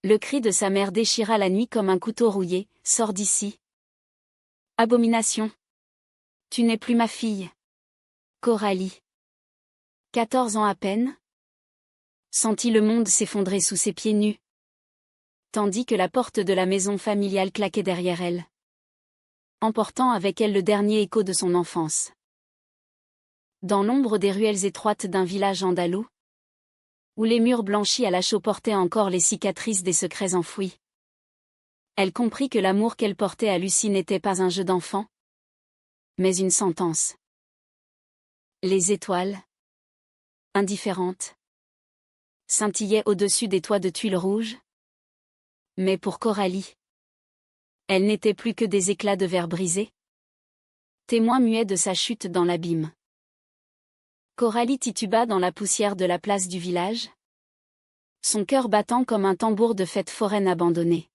Le cri de sa mère déchira la nuit comme un couteau rouillé. « Sors d'ici. Abomination. Tu n'es plus ma fille. » Coralie. 14 ans à peine, sentit le monde s'effondrer sous ses pieds nus, tandis que la porte de la maison familiale claquait derrière elle, emportant avec elle le dernier écho de son enfance. Dans l'ombre des ruelles étroites d'un village andalou, où les murs blanchis à la chaux portaient encore les cicatrices des secrets enfouis, elle comprit que l'amour qu'elle portait à Lucie n'était pas un jeu d'enfant, mais une sentence. Les étoiles, indifférentes, scintillaient au-dessus des toits de tuiles rouges. Mais pour Coralie, elles n'étaient plus que des éclats de verre brisés, témoins muets de sa chute dans l'abîme. Coralie tituba dans la poussière de la place du village, son cœur battant comme un tambour de fête foraine abandonnée.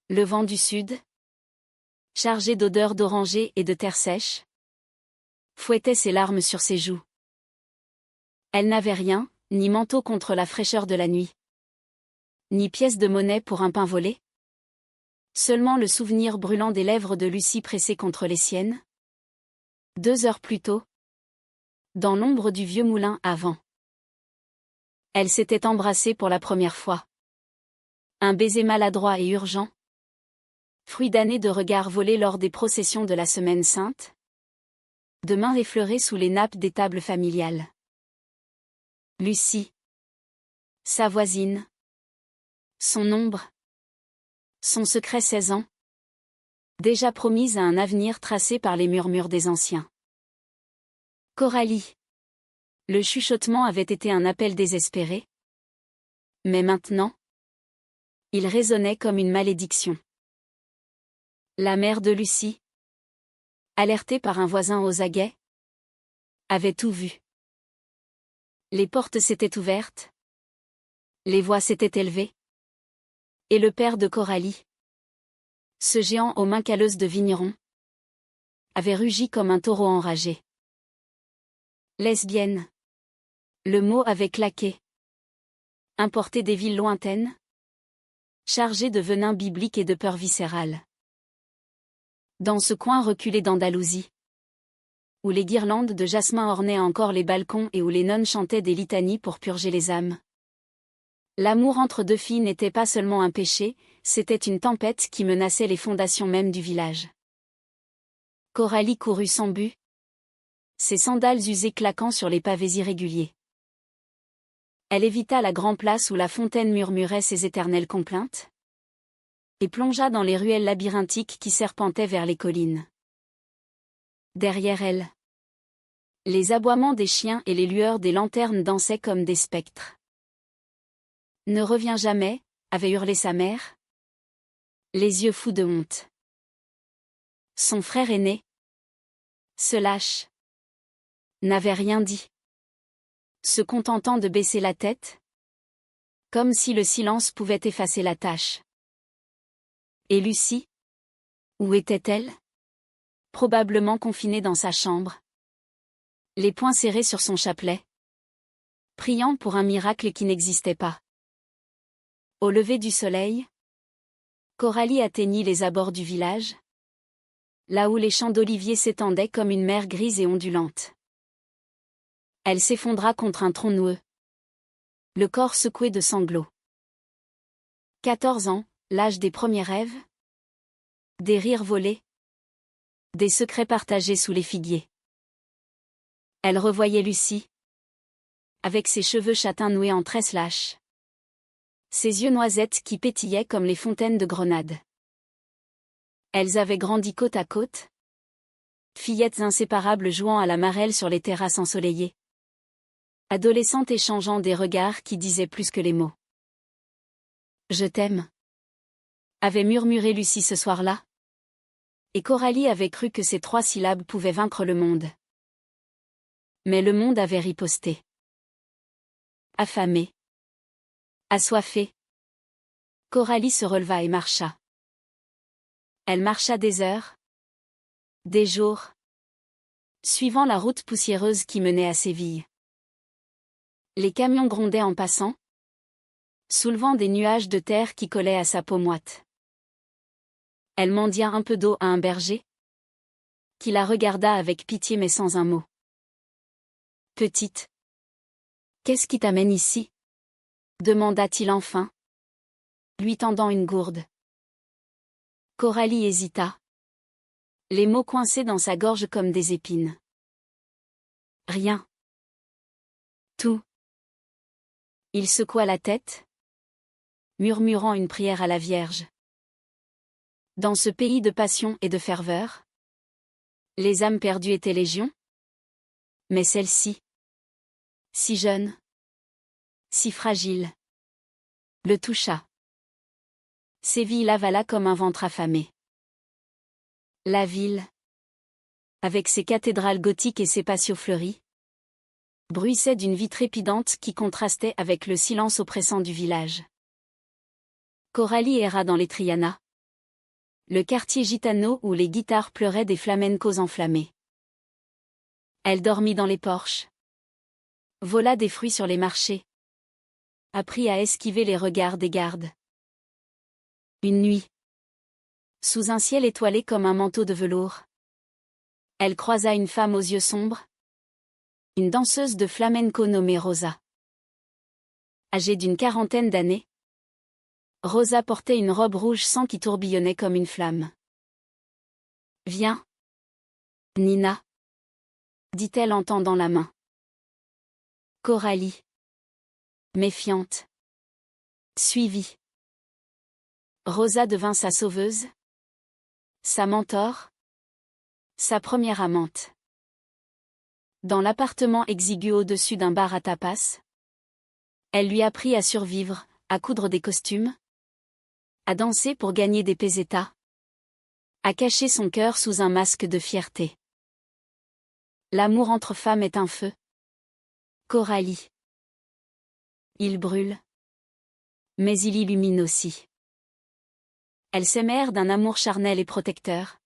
Le vent du sud, chargé d'odeurs d'oranger et de terre sèche, fouettait ses larmes sur ses joues. Elle n'avait rien, ni manteau contre la fraîcheur de la nuit, ni pièce de monnaie pour un pain volé. Seulement le souvenir brûlant des lèvres de Lucie pressées contre les siennes. 2 heures plus tôt, dans l'ombre du vieux moulin à vent, elle s'était embrassée pour la première fois. Un baiser maladroit et urgent, fruit d'années de regards volés lors des processions de la Semaine Sainte, de mains effleurées sous les nappes des tables familiales. Lucie, sa voisine, son ombre, son secret 16 ans, déjà promise à un avenir tracé par les murmures des anciens. Coralie. Le chuchotement avait été un appel désespéré. Mais maintenant, il résonnait comme une malédiction. La mère de Lucie, alertée par un voisin aux aguets, avait tout vu. Les portes s'étaient ouvertes, les voix s'étaient élevées, et le père de Coralie, ce géant aux mains calleuses de vigneron, avait rugi comme un taureau enragé. Lesbienne. Le mot avait claqué. Importé des villes lointaines, chargé de venin biblique et de peur viscérale. Dans ce coin reculé d'Andalousie, où les guirlandes de jasmin ornaient encore les balcons et où les nonnes chantaient des litanies pour purger les âmes, l'amour entre 2 filles n'était pas seulement un péché, c'était une tempête qui menaçait les fondations mêmes du village. Coralie courut sans but, ses sandales usées claquant sur les pavés irréguliers. Elle évita la grande place où la fontaine murmurait ses éternelles complaintes, et plongea dans les ruelles labyrinthiques qui serpentaient vers les collines. Derrière elle, les aboiements des chiens et les lueurs des lanternes dansaient comme des spectres. « Ne reviens jamais », avait hurlé sa mère, les yeux fous de honte. Son frère aîné, se lâche, n'avait rien dit, se contentant de baisser la tête, comme si le silence pouvait effacer la tâche. Et Lucie? Où était-elle? Probablement confinée dans sa chambre, les poings serrés sur son chapelet, priant pour un miracle qui n'existait pas. Au lever du soleil, Coralie atteignit les abords du village, là où les champs d'oliviers s'étendaient comme une mer grise et ondulante. Elle s'effondra contre un tronc noueux, le corps secoué de sanglots. 14 ans, l'âge des premiers rêves, des rires volés, des secrets partagés sous les figuiers. Elle revoyait Lucie, avec ses cheveux châtains noués en tresses lâches, ses yeux noisettes qui pétillaient comme les fontaines de Grenade. Elles avaient grandi côte à côte, fillettes inséparables jouant à la marelle sur les terrasses ensoleillées, adolescentes échangeant des regards qui disaient plus que les mots. « Je t'aime », avait murmuré Lucie ce soir-là, et Coralie avait cru que ces 3 syllabes pouvaient vaincre le monde. Mais le monde avait riposté. Affamée, assoiffée, Coralie se releva et marcha. Elle marcha des heures, des jours, suivant la route poussiéreuse qui menait à Séville. Les camions grondaient en passant, soulevant des nuages de terre qui collaient à sa peau moite. Elle mendia un peu d'eau à un berger, qui la regarda avec pitié mais sans un mot. « Petite, qu'est-ce qui t'amène ici ?» demanda-t-il enfin, lui tendant une gourde. Coralie hésita, les mots coincés dans sa gorge comme des épines. « Rien. » Tout. Il secoua la tête, murmurant une prière à la Vierge. Dans ce pays de passion et de ferveur, les âmes perdues étaient légion, mais celle-ci, si jeune, si fragile, le toucha. Séville l'avala comme un ventre affamé. La ville, avec ses cathédrales gothiques et ses patios fleuris, bruissait d'une vie trépidante qui contrastait avec le silence oppressant du village. Coralie erra dans les Triana, le quartier gitano où les guitares pleuraient des flamencos enflammés. Elle dormit dans les porches, vola des fruits sur les marchés, apprit à esquiver les regards des gardes. Une nuit, sous un ciel étoilé comme un manteau de velours, elle croisa une femme aux yeux sombres, une danseuse de flamenco nommée Rosa. Âgée d'une quarantaine d'années, Rosa portait une robe rouge sang qui tourbillonnait comme une flamme. « Viens, Nina, » dit-elle en tendant la main. Coralie, méfiante, suivit. Rosa devint sa sauveuse, sa mentor, sa première amante. Dans l'appartement exigu au-dessus d'un bar à tapas, elle lui apprit à survivre, à coudre des costumes, à danser pour gagner des pesetas, à cacher son cœur sous un masque de fierté. L'amour entre femmes est un feu. Coralie. Il brûle, mais il illumine aussi. Elles s'aimèrent d'un amour charnel et protecteur,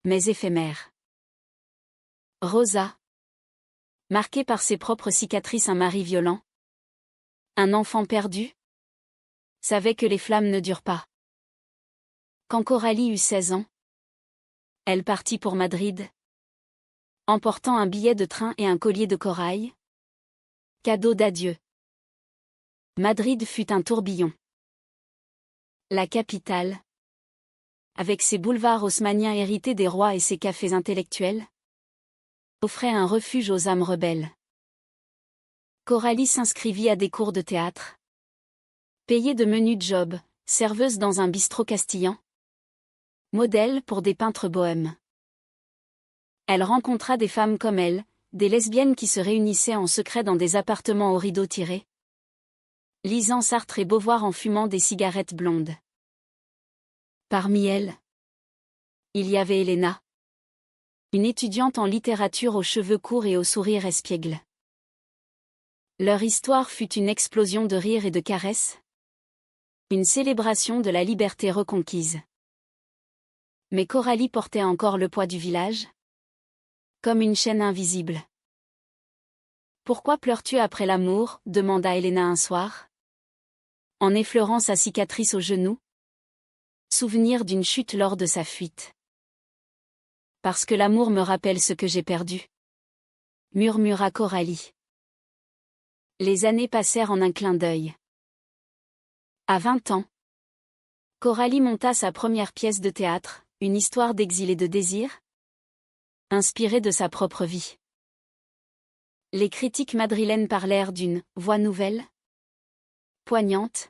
mais éphémère. Rosa, marquée par ses propres cicatrices, un mari violent, un enfant perdu, savait que les flammes ne durent pas. Quand Coralie eut 16 ans, elle partit pour Madrid, emportant un billet de train et un collier de corail, cadeau d'adieu. Madrid fut un tourbillon. La capitale, avec ses boulevards haussmanniens hérités des rois et ses cafés intellectuels, offrait un refuge aux âmes rebelles. Coralie s'inscrivit à des cours de théâtre, payée de menus jobs, serveuse dans un bistrot castillan, modèle pour des peintres bohèmes. Elle rencontra des femmes comme elle, des lesbiennes qui se réunissaient en secret dans des appartements aux rideaux tirés, lisant Sartre et Beauvoir en fumant des cigarettes blondes. Parmi elles, il y avait Helena, une étudiante en littérature aux cheveux courts et au sourire espiègle. Leur histoire fut une explosion de rires et de caresses, une célébration de la liberté reconquise. Mais Coralie portait encore le poids du village, comme une chaîne invisible. « Pourquoi pleures-tu après l'amour ?» demanda Helena un soir, en effleurant sa cicatrice au genou, souvenir d'une chute lors de sa fuite. « Parce que l'amour me rappelle ce que j'ai perdu, » murmura Coralie. Les années passèrent en un clin d'œil. À 20 ans, Coralie monta sa première pièce de théâtre, une histoire d'exil et de désir, inspirée de sa propre vie. Les critiques madrilènes parlèrent d'une « voix nouvelle », poignante,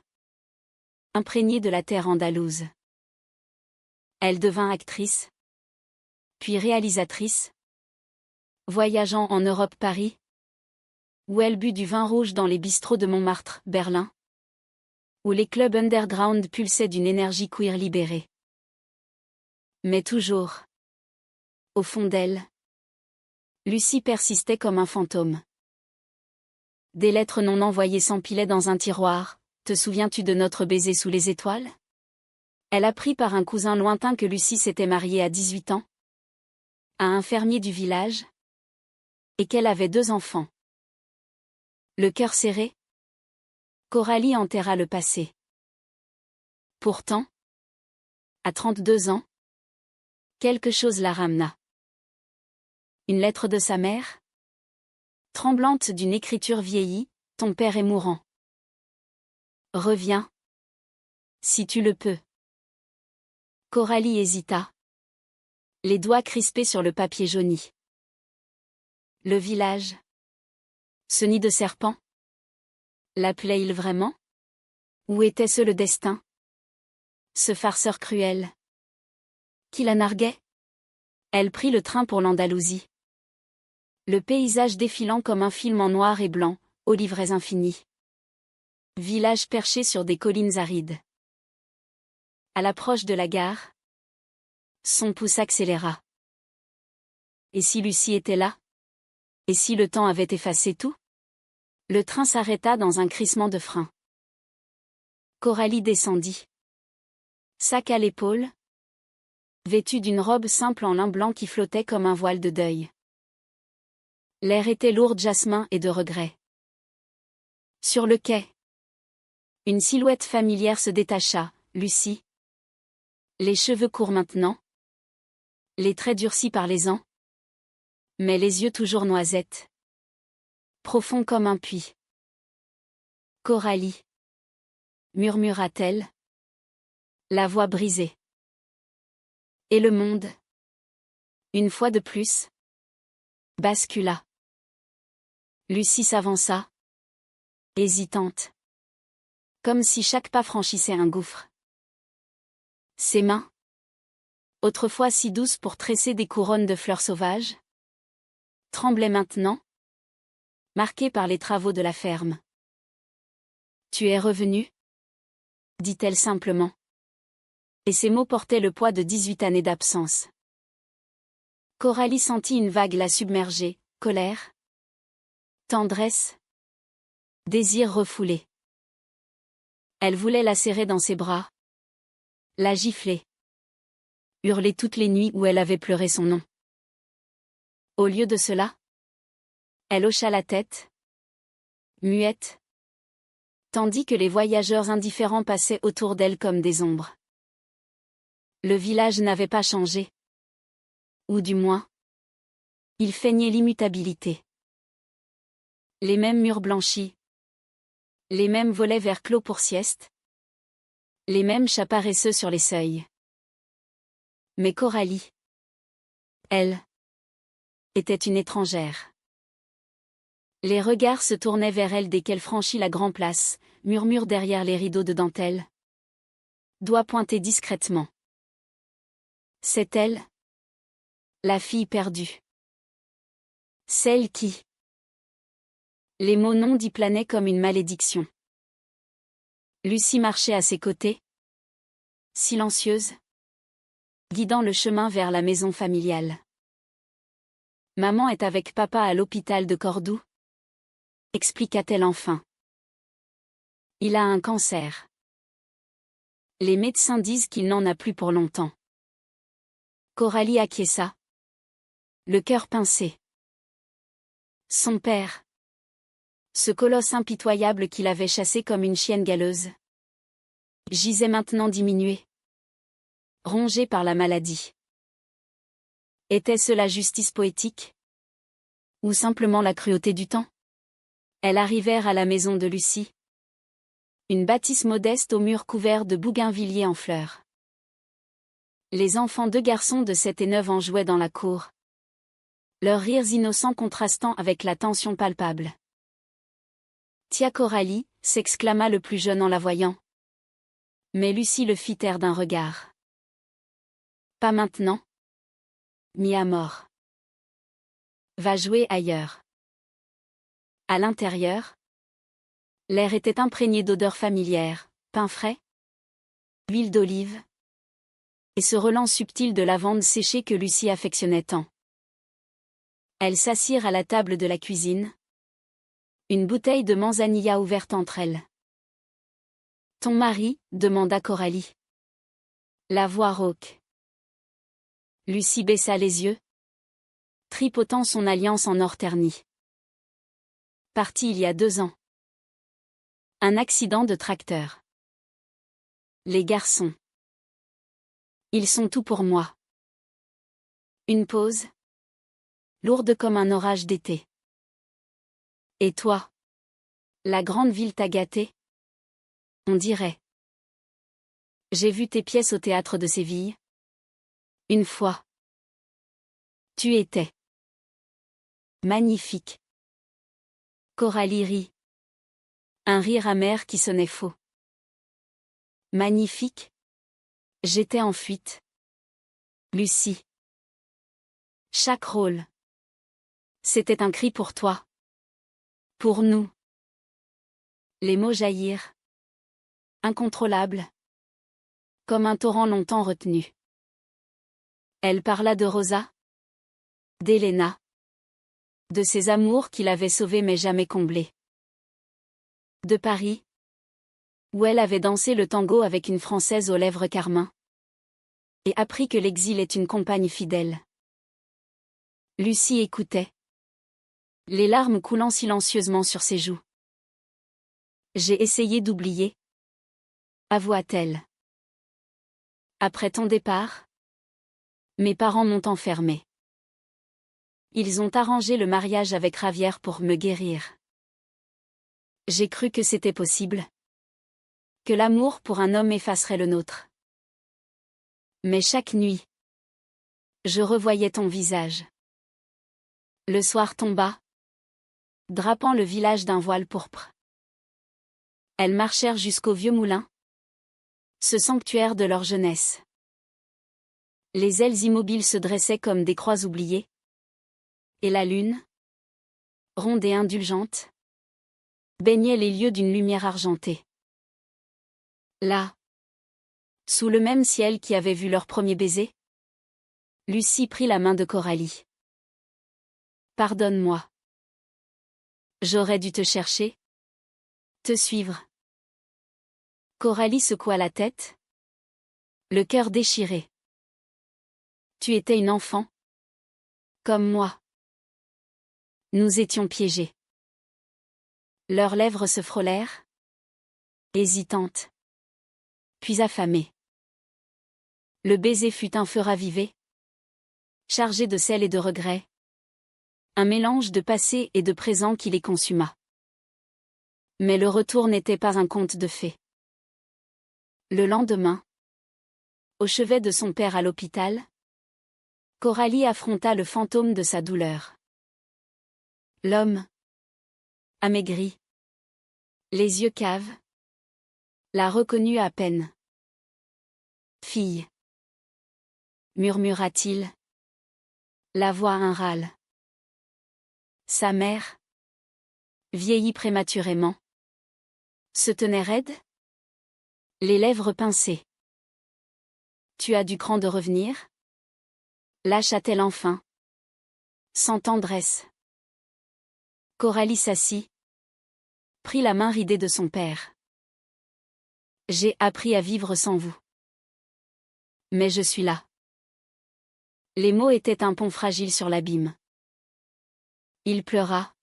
imprégnée de la terre andalouse. Elle devint actrice, puis réalisatrice, voyageant en Europe, Paris, où elle but du vin rouge dans les bistrots de Montmartre, Berlin, où les clubs underground pulsaient d'une énergie queer libérée. Mais toujours, au fond d'elle, Lucie persistait comme un fantôme. Des lettres non envoyées s'empilaient dans un tiroir. « Te souviens-tu de notre baiser sous les étoiles ?» Elle apprit par un cousin lointain que Lucie s'était mariée à 18 ans, à un fermier du village, et qu'elle avait 2 enfants. Le cœur serré, Coralie enterra le passé. Pourtant, à 32 ans, quelque chose la ramena. Une lettre de sa mère? Tremblante d'une écriture vieillie, ton père est mourant. Reviens. Si tu le peux. Coralie hésita. Les doigts crispés sur le papier jauni. Le village. Ce nid de serpent. L'appelait-il vraiment? Ou était-ce le destin? Ce farceur cruel. Qui la narguait? Elle prit le train pour l'Andalousie. Le paysage défilant comme un film en noir et blanc, olivraies infinies. Village perché sur des collines arides. À l'approche de la gare, son pouls s'accéléra. Et si Lucie était là? Et si le temps avait effacé tout? Le train s'arrêta dans un crissement de frein. Coralie descendit. Sac à l'épaule, vêtue d'une robe simple en lin blanc qui flottait comme un voile de deuil. L'air était lourd de jasmin et de regret. Sur le quai, une silhouette familière se détacha, Lucie. Les cheveux courts maintenant. Les traits durcis par les ans. Mais les yeux toujours noisettes. Profonds comme un puits. Coralie. Murmura-t-elle. La voix brisée. Et le monde, une fois de plus, bascula. Lucie s'avança. Hésitante. Comme si chaque pas franchissait un gouffre. Ses mains, autrefois si douces pour tresser des couronnes de fleurs sauvages, tremblaient maintenant, marquées par les travaux de la ferme. Tu es revenu? Dit-elle simplement. Et ces mots portaient le poids de 18 années d'absence. Coralie sentit une vague la submerger, colère, tendresse, désir refoulé. Elle voulait la serrer dans ses bras, la gifler, hurler toutes les nuits où elle avait pleuré son nom. Au lieu de cela, elle hocha la tête, muette, tandis que les voyageurs indifférents passaient autour d'elle comme des ombres. Le village n'avait pas changé. Ou du moins, il feignait l'immutabilité. Les mêmes murs blanchis. Les mêmes volets verts clos pour sieste. Les mêmes chats paresseux sur les seuils. Mais Coralie, elle, était une étrangère. Les regards se tournaient vers elle dès qu'elle franchit la grande place, murmure derrière les rideaux de dentelle. Doigts pointés discrètement. C'est elle, la fille perdue. Celle qui... Les mots non dits planaient comme une malédiction. Lucie marchait à ses côtés, silencieuse, guidant le chemin vers la maison familiale. Maman est avec papa à l'hôpital de Cordoue, expliqua-t-elle enfin. Il a un cancer. Les médecins disent qu'il n'en a plus pour longtemps. Coralie acquiesça, le cœur pincé. Son père. Ce colosse impitoyable qui l'avait chassé comme une chienne galeuse. Gisait maintenant diminué. Rongé par la maladie. Était-ce la justice poétique? Ou simplement la cruauté du temps? Elles arrivèrent à la maison de Lucie. Une bâtisse modeste aux murs couverts de bougainvilliers en fleurs. Les enfants, 2 garçons de 7 et 9 ans, jouaient dans la cour. Leurs rires innocents contrastant avec la tension palpable. Tia Coralie, s'exclama le plus jeune en la voyant. Mais Lucie le fit taire d'un regard. Pas maintenant. Mis à mort. Va jouer ailleurs. À l'intérieur, l'air était imprégné d'odeurs familières, pain frais, huile d'olive, et ce relent subtil de lavande séchée que Lucie affectionnait tant. Elles s'assirent à la table de la cuisine. Une bouteille de manzanilla ouverte entre elles. Ton mari? Demanda Coralie. La voix rauque. Lucie baissa les yeux, tripotant son alliance en or terni. Parti il y a 2 ans. Un accident de tracteur. Les garçons. Ils sont tout pour moi. Une pause. Lourde comme un orage d'été. Et toi? La grande ville t'a gâté? On dirait. J'ai vu tes pièces au théâtre de Séville. Une fois. Tu étais. Magnifique. Coralie rit. Un rire amer qui sonnait faux. Magnifique. J'étais en fuite. Lucie. Chaque rôle. C'était un cri pour toi. Pour nous. Les mots jaillirent. Incontrôlables. Comme un torrent longtemps retenu. Elle parla de Rosa. D'Elena. De ses amours qui l'avaient sauvée mais jamais comblée. De Paris. Où elle avait dansé le tango avec une Française aux lèvres carmin. Et appris que l'exil est une compagne fidèle. Lucie écoutait. Les larmes coulant silencieusement sur ses joues. J'ai essayé d'oublier. Avoua-t-elle. Après ton départ, mes parents m'ont enfermée. Ils ont arrangé le mariage avec Javier pour me guérir. J'ai cru que c'était possible. Que l'amour pour un homme effacerait le nôtre. Mais chaque nuit, je revoyais ton visage. Le soir tomba, drapant le village d'un voile pourpre. Elles marchèrent jusqu'au vieux moulin, ce sanctuaire de leur jeunesse. Les ailes immobiles se dressaient comme des croix oubliées. Et la lune, ronde et indulgente, baignait les lieux d'une lumière argentée. Là, sous le même ciel qui avait vu leur premier baiser, Lucie prit la main de Coralie. Pardonne-moi. J'aurais dû te chercher, te suivre. Coralie secoua la tête, le cœur déchiré. Tu étais une enfant, comme moi. Nous étions piégés. Leurs lèvres se frôlèrent, hésitantes, puis affamées. Le baiser fut un feu ravivé, chargé de sel et de regrets, un mélange de passé et de présent qui les consuma. Mais le retour n'était pas un conte de fées. Le lendemain, au chevet de son père à l'hôpital, Coralie affronta le fantôme de sa douleur. L'homme, amaigri, les yeux caves, la reconnut à peine. Fille, murmura-t-il, la voix un râle. Sa mère, vieillie prématurément, se tenait raide, les lèvres pincées. Tu as du cran de revenir? Lâcha-t-elle enfin, sans tendresse. Coralie s'assit, prit la main ridée de son père. J'ai appris à vivre sans vous. Mais je suis là. Les mots étaient un pont fragile sur l'abîme. Il pleura.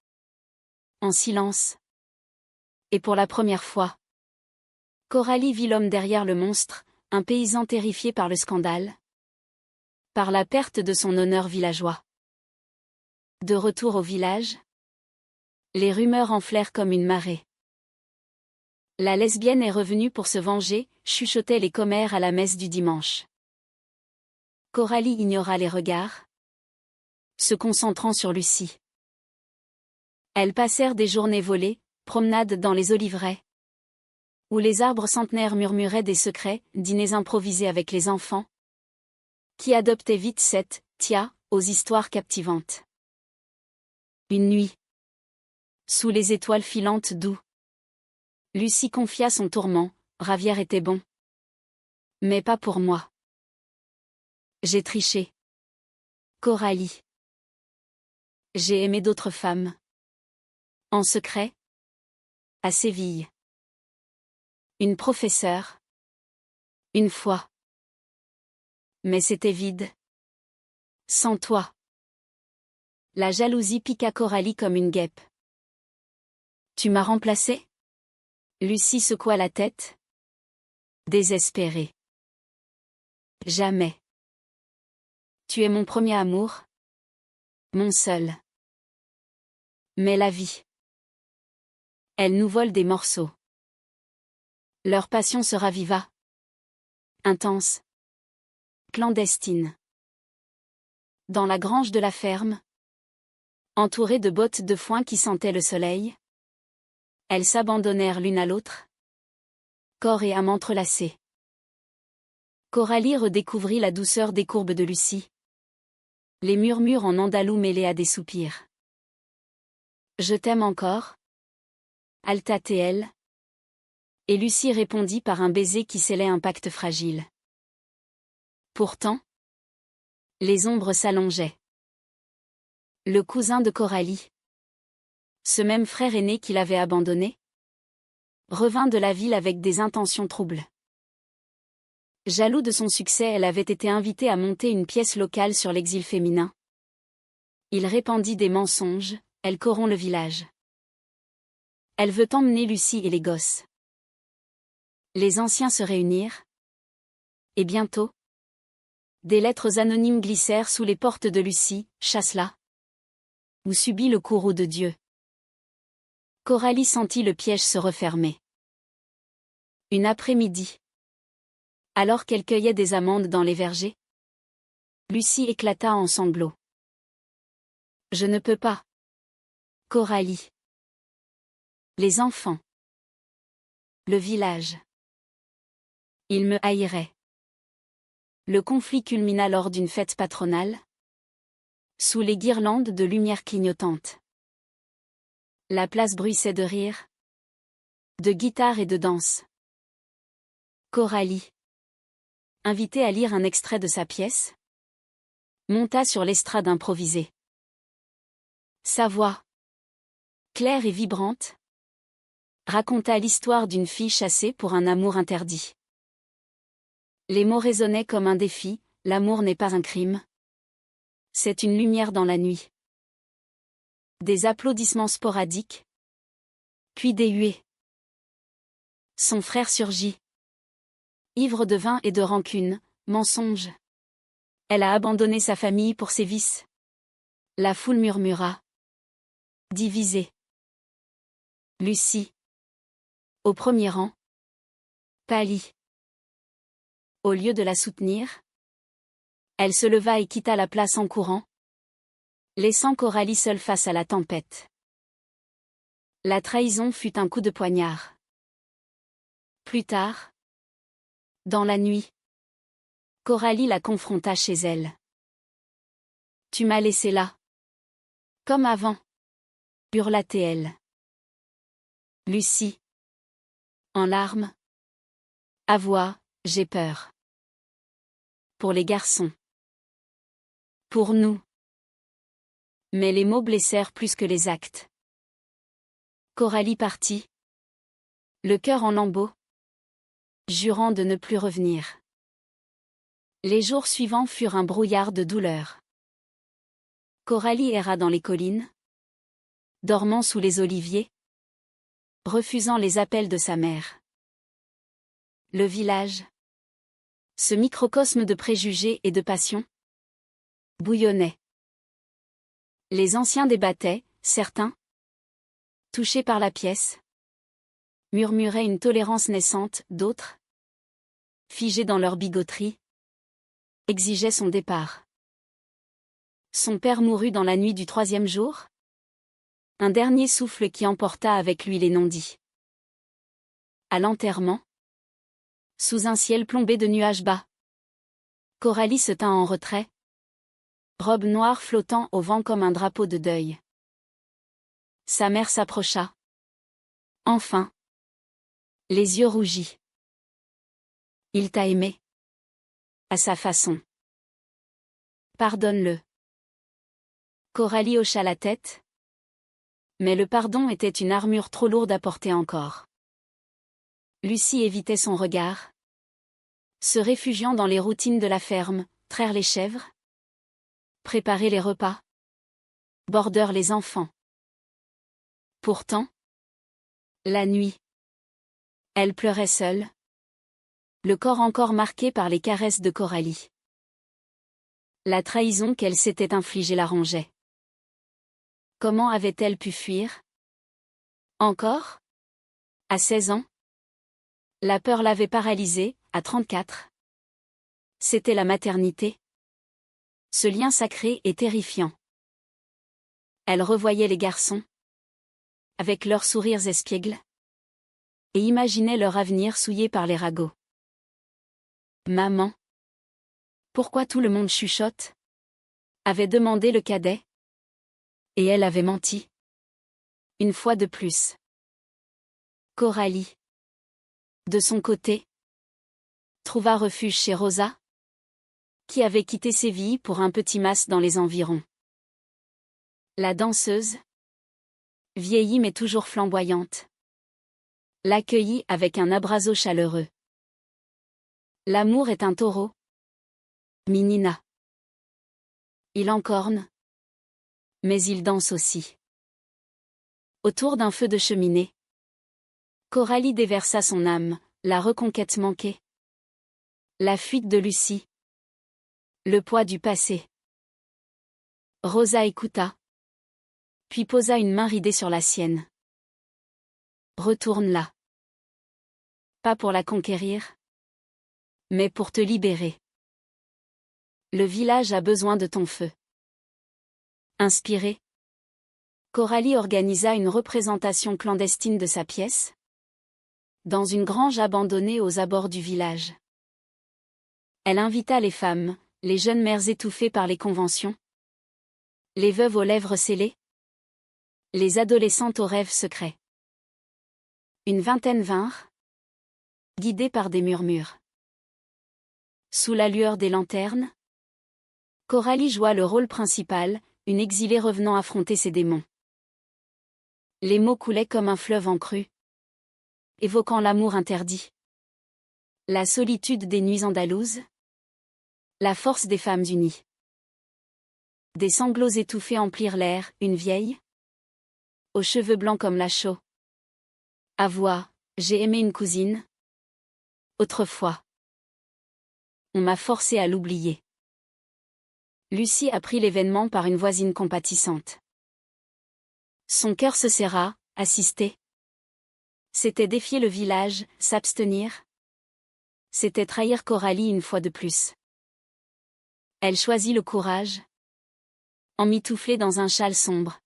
En silence. Et pour la première fois, Coralie vit l'homme derrière le monstre, un paysan terrifié par le scandale. Par la perte de son honneur villageois. De retour au village, les rumeurs enflèrent comme une marée. La lesbienne est revenue pour se venger, chuchotaient les commères à la messe du dimanche. Coralie ignora les regards, se concentrant sur Lucie. Elles passèrent des journées volées, promenades dans les oliveraies, où les arbres centenaires murmuraient des secrets, dîners improvisés avec les enfants, qui adoptaient vite cette Tia aux histoires captivantes. Une nuit, sous les étoiles filantes d'où Lucie confia son tourment, Javier était bon. Mais pas pour moi. J'ai triché. Coralie. J'ai aimé d'autres femmes. En secret. À Séville. Une professeure. Une fois. Mais c'était vide. Sans toi. La jalousie piqua Coralie comme une guêpe. Tu m'as remplacé? Lucie secoua la tête. Désespérée. Jamais. Tu es mon premier amour. Mon seul. Mais la vie. Elle nous vole des morceaux. Leur passion se raviva. Intense. Clandestine. Dans la grange de la ferme, entourées de bottes de foin qui sentaient le soleil, elles s'abandonnèrent l'une à l'autre, corps et âme entrelacés. Coralie redécouvrit la douceur des courbes de Lucie. Les murmures en andalou mêlés à des soupirs. Je t'aime encore, Alta-T-elle. Et Lucie répondit par un baiser qui scellait un pacte fragile. Pourtant, les ombres s'allongeaient. Le cousin de Coralie, ce même frère aîné qui l'avait abandonné, revint de la ville avec des intentions troubles. Jaloux de son succès, elle avait été invitée à monter une pièce locale sur l'exil féminin. Il répandit des mensonges, elle corrompt le village. Elle veut emmener Lucie et les gosses. Les anciens se réunirent. Et bientôt, des lettres anonymes glissèrent sous les portes de Lucie, chasse-la. Ou subit le courroux de Dieu. Coralie sentit le piège se refermer. Une après-midi. Alors qu'elle cueillait des amandes dans les vergers, Lucie éclata en sanglots. Je ne peux pas. Coralie. Les enfants. Le village. Ils me haïraient. Le conflit culmina lors d'une fête patronale, sous les guirlandes de lumière clignotantes. La place bruissait de rires, de guitares et de danse. Coralie, invitée à lire un extrait de sa pièce, monta sur l'estrade improvisée. Sa voix, claire et vibrante, raconta l'histoire d'une fille chassée pour un amour interdit. Les mots résonnaient comme un défi, l'amour n'est pas un crime. C'est une lumière dans la nuit. Des applaudissements sporadiques, puis des huées. Son frère surgit. Ivre de vin et de rancune, mensonge. Elle a abandonné sa famille pour ses vices. La foule murmura. Divisée. Lucie. Au premier rang. Pâlit. Au lieu de la soutenir, elle se leva et quitta la place en courant, laissant Coralie seule face à la tempête. La trahison fut un coup de poignard. Plus tard, dans la nuit, Coralie la confronta chez elle. Tu m'as laissé là. Comme avant. Hurla-t-elle. Lucie. En larmes. Avoua, j'ai peur. Pour les garçons. Pour nous. Mais les mots blessèrent plus que les actes. Coralie partit. Le cœur en lambeaux. Jurant de ne plus revenir. Les jours suivants furent un brouillard de douleur. Coralie erra dans les collines. Dormant sous les oliviers. Refusant les appels de sa mère. Le village. Ce microcosme de préjugés et de passions. Bouillonnait. Les anciens débattaient, certains, touchés par la pièce, murmuraient une tolérance naissante, d'autres, figés dans leur bigoterie, exigeaient son départ. Son père mourut dans la nuit du 3e jour. Un dernier souffle qui emporta avec lui les non-dits. À l'enterrement, sous un ciel plombé de nuages bas, Coralie se tint en retrait, robe noire flottant au vent comme un drapeau de deuil. Sa mère s'approcha. Enfin. Les yeux rougis. Il t'a aimé. À sa façon. Pardonne-le. Coralie hocha la tête. Mais le pardon était une armure trop lourde à porter encore. Lucie évitait son regard. Se réfugiant dans les routines de la ferme, traire les chèvres. Préparer les repas. Border les enfants. Pourtant, la nuit, Elle pleurait seule, le corps encore marqué par les caresses de Coralie. La trahison qu'elle s'était infligée la rongeait. Comment avait-elle pu fuir? Encore? À 16 ans? La peur l'avait paralysée, à 34. C'était la maternité. Ce lien sacré et terrifiant. Elle revoyait les garçons, avec leurs sourires espiègles, et imaginait leur avenir souillé par les ragots. Maman. Pourquoi tout le monde chuchote? Avait demandé le cadet. Et elle avait menti. Une fois de plus. Coralie. De son côté, trouva refuge chez Rosa, qui avait quitté Séville pour un petit mas dans les environs. La danseuse, vieillie mais toujours flamboyante, l'accueillit avec un abrazo chaleureux. L'amour est un taureau. Minina. Il encorne, mais il danse aussi. Autour d'un feu de cheminée, Coralie déversa son âme, la reconquête manquée. La fuite de Lucie. Le poids du passé. Rosa écouta, puis posa une main ridée sur la sienne. Retourne là. Pas pour la conquérir, mais pour te libérer. Le village a besoin de ton feu. Inspirée, Coralie organisa une représentation clandestine de sa pièce, dans une grange abandonnée aux abords du village. Elle invita les femmes, les jeunes mères étouffées par les conventions, les veuves aux lèvres scellées, les adolescentes aux rêves secrets. Une vingtaine vinrent, guidées par des murmures. Sous la lueur des lanternes, Coralie joua le rôle principal, une exilée revenant affronter ses démons. Les mots coulaient comme un fleuve en crue, évoquant l'amour interdit, la solitude des nuits andalouses, la force des femmes unies. Des sanglots étouffés emplirent l'air, une vieille, aux cheveux blancs comme la chaux. À voix, j'ai aimé une cousine. Autrefois. On m'a forcé à l'oublier. Lucie apprit l'événement par une voisine compatissante. Son cœur se serra, assister. C'était défier le village, s'abstenir. C'était trahir Coralie une fois de plus. Elle choisit le courage, emmitouflée dans un châle sombre,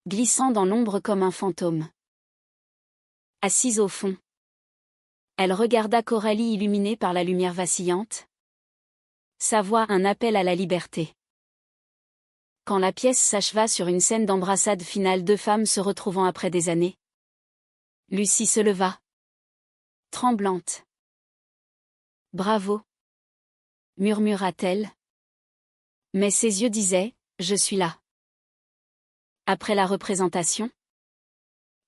glissant dans l'ombre comme un fantôme. Assise au fond, elle regarda Coralie illuminée par la lumière vacillante. Sa voix un appel à la liberté. Quand la pièce s'acheva sur une scène d'embrassade finale, deux femmes se retrouvant après des années, Lucie se leva, tremblante. Bravo, murmura-t-elle. Mais ses yeux disaient, je suis là. Après la représentation,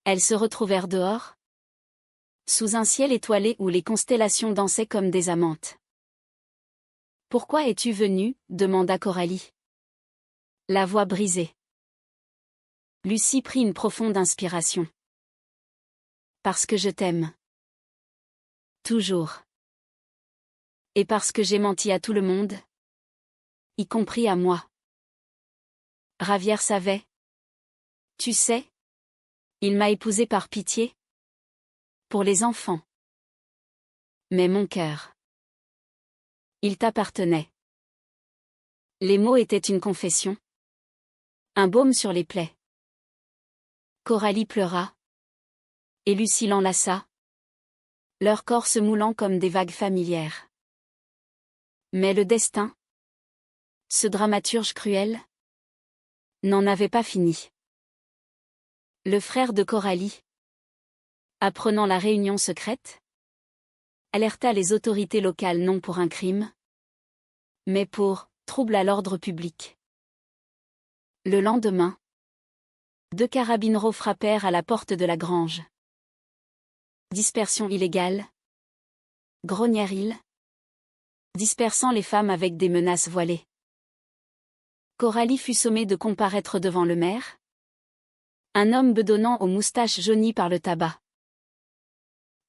elles se retrouvèrent dehors, sous un ciel étoilé où les constellations dansaient comme des amantes. Pourquoi es-tu venue? Demanda Coralie. La voix brisée. Lucie prit une profonde inspiration. Parce que je t'aime. Toujours. Et parce que j'ai menti à tout le monde, y compris à moi. Ravière savait. Tu sais, il m'a épousée par pitié. Pour les enfants. Mais mon cœur. Il t'appartenait. Les mots étaient une confession. Un baume sur les plaies. Coralie pleura. Et Lucie l'enlaça. Leurs corps se moulant comme des vagues familières. Mais le destin, ce dramaturge cruel, n'en avait pas fini. Le frère de Coralie, apprenant la réunion secrète, alerta les autorités locales non pour un crime, mais pour trouble à l'ordre public. Le lendemain, deux carabineros frappèrent à la porte de la grange. Dispersion illégale. Grognèrent-ils, dispersant les femmes avec des menaces voilées. Coralie fut sommée de comparaître devant le maire. Un homme bedonnant aux moustaches jaunies par le tabac.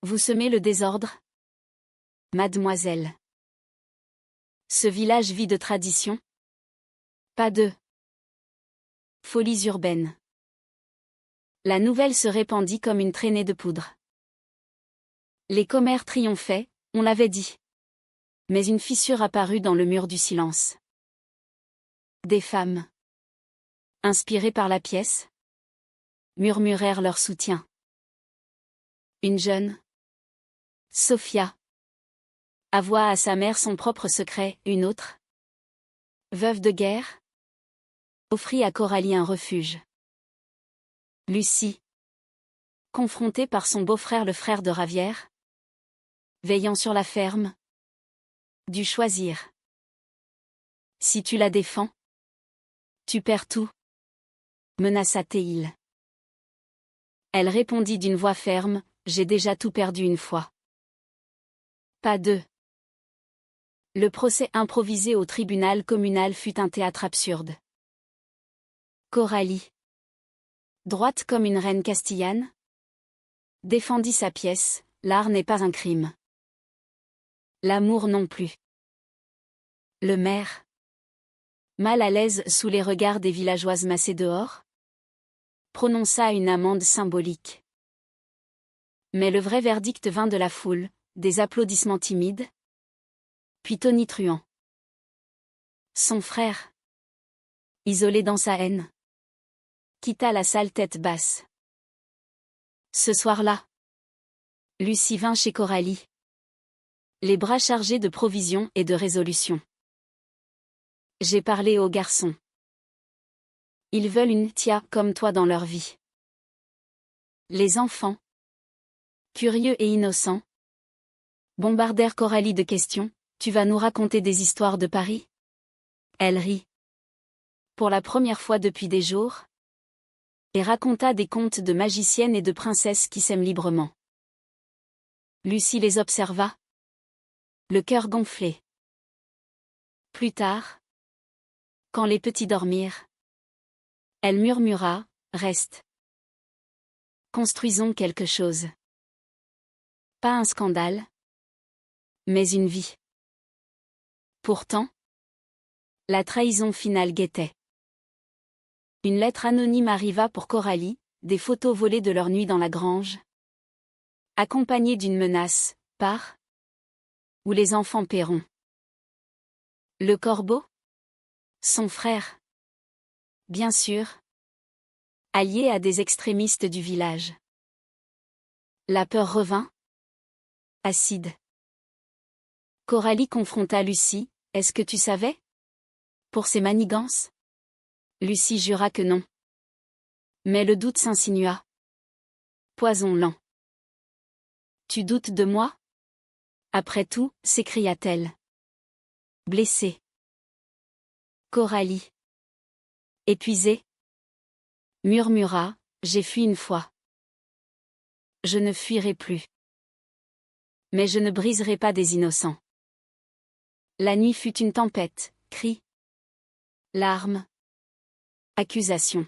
Vous semez le désordre? Mademoiselle. Ce village vit de tradition? Pas de folies urbaines. La nouvelle se répandit comme une traînée de poudre. Les commères triomphaient, on l'avait dit. Mais une fissure apparut dans le mur du silence. Des femmes, inspirées par la pièce, murmurèrent leur soutien. Une jeune, Sophia, avoua à sa mère son propre secret, une autre, veuve de guerre, offrit à Coralie un refuge. Lucie, confrontée par son beau-frère le frère de Ravière, veillant sur la ferme, dut choisir. Si tu la défends, tu perds tout, menaça Théil. Elle répondit d'une voix ferme, j'ai déjà tout perdu une fois. Pas deux. Le procès improvisé au tribunal communal fut un théâtre absurde. Coralie, droite comme une reine castillane, défendit sa pièce, l'art n'est pas un crime. L'amour non plus. Le maire, mal à l'aise sous les regards des villageoises massées dehors, prononça une amende symbolique. Mais le vrai verdict vint de la foule, des applaudissements timides, puis tonitruants. Son frère, isolé dans sa haine, quitta la salle tête basse. Ce soir-là, Lucie vint chez Coralie, les bras chargés de provisions et de résolutions. J'ai parlé aux garçons. Ils veulent une tia comme toi dans leur vie. Les enfants, curieux et innocents, bombardèrent Coralie de questions. Tu vas nous raconter des histoires de Paris? Elle rit. Pour la première fois depuis des jours. Et raconta des contes de magiciennes et de princesses qui s'aiment librement. Lucie les observa, le cœur gonflé. Plus tard, quand les petits dormirent, elle murmura, reste. Construisons quelque chose. Pas un scandale, mais une vie. Pourtant, la trahison finale guettait. Une lettre anonyme arriva pour Coralie, des photos volées de leur nuit dans la grange, accompagnées d'une menace, par où les enfants paieront. Le corbeau? Son frère. Bien sûr. Allié à des extrémistes du village. La peur revint. Acide. Coralie confronta Lucie, est-ce que tu savais? Pour ses manigances? Lucie jura que non. Mais le doute s'insinua. Poison lent. Tu doutes de moi? Après tout, s'écria-t-elle. Blessée. Coralie, épuisée, murmura, j'ai fui une fois. Je ne fuirai plus. Mais je ne briserai pas des innocents. La nuit fut une tempête, cris, larmes, accusations.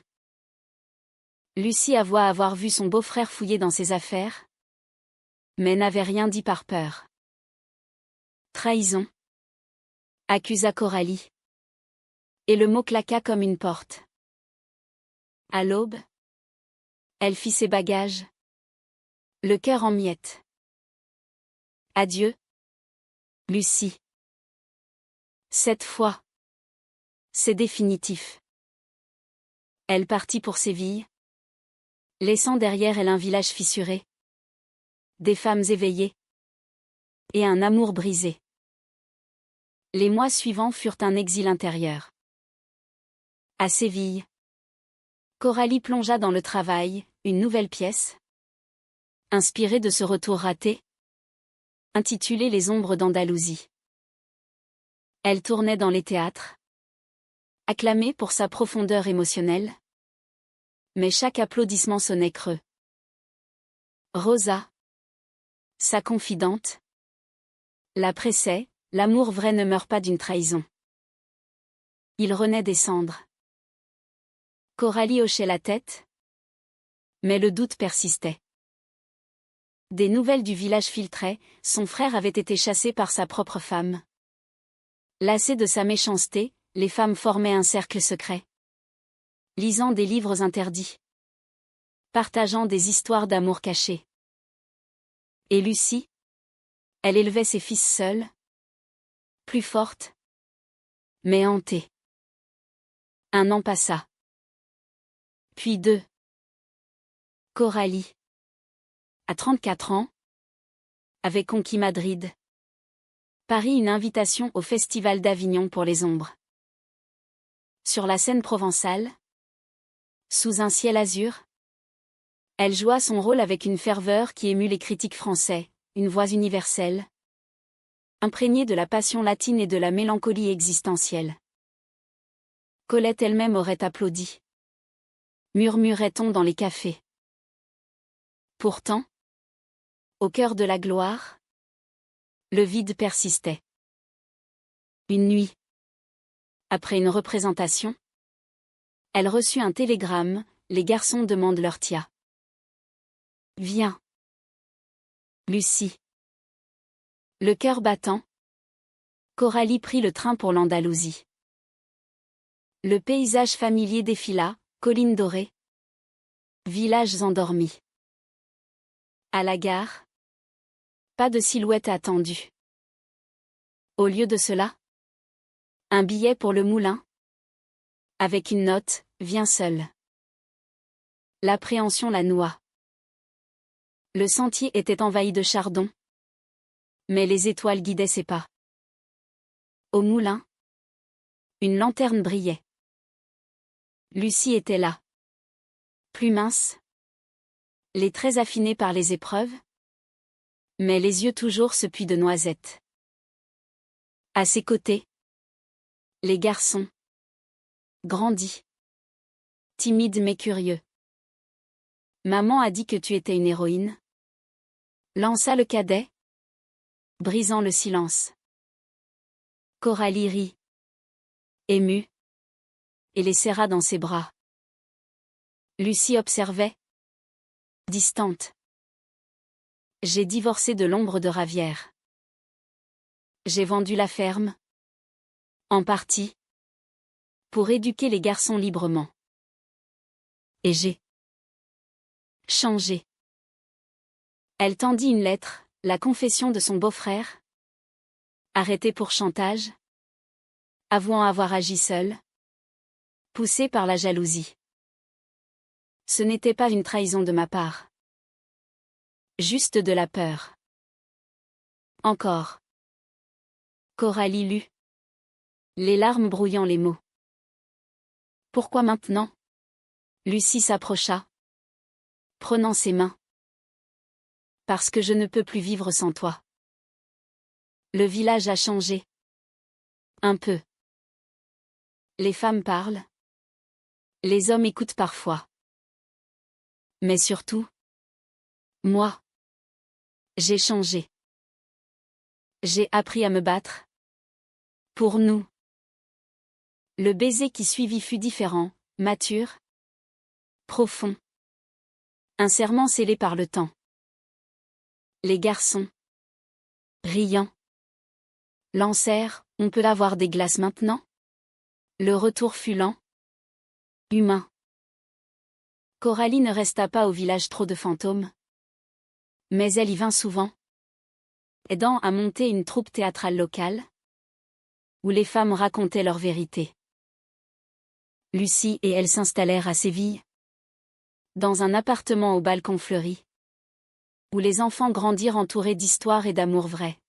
Lucie avoua avoir vu son beau-frère fouiller dans ses affaires, mais n'avait rien dit par peur. Trahison, accusa Coralie. Et le mot claqua comme une porte. À l'aube, elle fit ses bagages, le cœur en miettes. Adieu, Lucie. Cette fois, c'est définitif. Elle partit pour Séville, laissant derrière elle un village fissuré, des femmes éveillées et un amour brisé. Les mois suivants furent un exil intérieur. À Séville, Coralie plongea dans le travail, une nouvelle pièce, inspirée de ce retour raté, intitulée Les ombres d'Andalousie. Elle tournait dans les théâtres, acclamée pour sa profondeur émotionnelle, mais chaque applaudissement sonnait creux. Rosa, sa confidente, la pressait, l'amour vrai ne meurt pas d'une trahison. Il renaît des cendres. Coralie hochait la tête, mais le doute persistait. Des nouvelles du village filtraient, son frère avait été chassé par sa propre femme. Lassées de sa méchanceté, les femmes formaient un cercle secret. Lisant des livres interdits. Partageant des histoires d'amour cachées. Et Lucie? Elle élevait ses fils seule. Plus forte. Mais hantée. 1 an passa. Puis 2. Coralie, à 34 ans, avait conquis Madrid. Paris, une invitation au Festival d'Avignon pour les ombres. Sur la scène provençale, sous un ciel azur, elle joua son rôle avec une ferveur qui émut les critiques français, une voix universelle, imprégnée de la passion latine et de la mélancolie existentielle. Colette elle-même aurait applaudi. Murmurait-on dans les cafés. Pourtant, au cœur de la gloire, le vide persistait. Une nuit, après une représentation, elle reçut un télégramme, les garçons demandent leur tia. Viens. Lucie. Le cœur battant, Coralie prit le train pour l'Andalousie. Le paysage familier défila, collines dorées, villages endormis. À la gare, pas de silhouette attendue. Au lieu de cela, un billet pour le moulin, avec une note, viens seul. L'appréhension la noua. Le sentier était envahi de chardons, mais les étoiles guidaient ses pas. Au moulin, une lanterne brillait. Lucie était là. Plus mince, les traits affinés par les épreuves, mais les yeux toujours ce puits de noisettes. À ses côtés, les garçons, grandis, timides mais curieux. Maman a dit que tu étais une héroïne, lança le cadet, brisant le silence. Coralie rit, émue, et les serra dans ses bras. Lucie observait, distante. J'ai divorcé de l'ombre de Ravière. J'ai vendu la ferme, en partie, pour éduquer les garçons librement. Et j'ai changé. Elle tendit une lettre, la confession de son beau-frère. Arrêté pour chantage. Avouant avoir agi seul. Poussé par la jalousie. Ce n'était pas une trahison de ma part. Juste de la peur. Encore. Coralie lut. Les larmes brouillant les mots. Pourquoi maintenant? Lucie s'approcha. Prenant ses mains. Parce que je ne peux plus vivre sans toi. Le village a changé. Un peu. Les femmes parlent. Les hommes écoutent parfois. Mais surtout, moi, j'ai changé. J'ai appris à me battre. Pour nous. Le baiser qui suivit fut différent, mature, profond. Un serment scellé par le temps. Les garçons, riant, lancèrent, on peut avoir des glaces maintenant? Le retour fut lent, humain. Coralie ne resta pas au village trop de fantômes. Mais elle y vint souvent, aidant à monter une troupe théâtrale locale, où les femmes racontaient leur vérité. Lucie et elle s'installèrent à Séville, dans un appartement au balcon fleuri, où les enfants grandirent entourés d'histoires et d'amour vrai.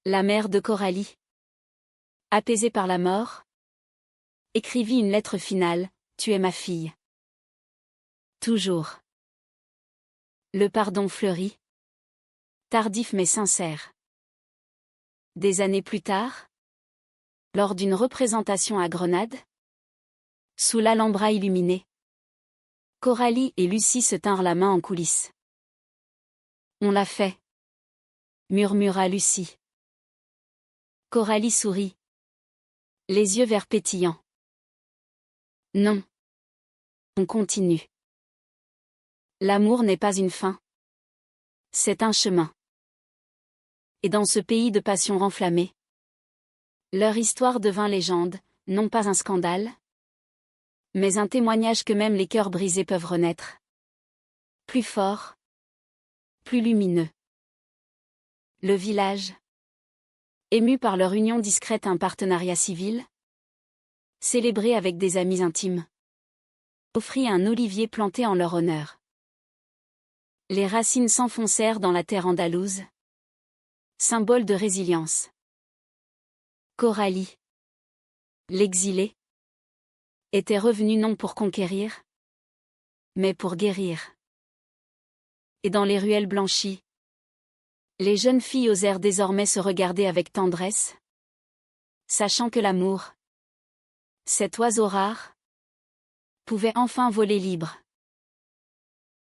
La mère de Coralie, apaisée par la mort, écrivit une lettre finale, tu es ma fille. Toujours. Le pardon fleurit. Tardif mais sincère. Des années plus tard, lors d'une représentation à Grenade, sous l'alhambra illuminé, Coralie et Lucie se tinrent la main en coulisses. On l'a fait, murmura Lucie. Coralie sourit, les yeux verts pétillants. Non. On continue. L'amour n'est pas une fin. C'est un chemin. Et dans ce pays de passion renflammée, leur histoire devint légende, non pas un scandale, mais un témoignage que même les cœurs brisés peuvent renaître. Plus fort, plus lumineux. Le village, ému par leur union discrète, un partenariat civil, célébré avec des amis intimes, offrit un olivier planté en leur honneur. Les racines s'enfoncèrent dans la terre andalouse, symbole de résilience. Coralie, l'exilée, était revenue non pour conquérir, mais pour guérir. Et dans les ruelles blanchies, les jeunes filles osèrent désormais se regarder avec tendresse, sachant que l'amour, cet oiseau rare, pouvait enfin voler libre.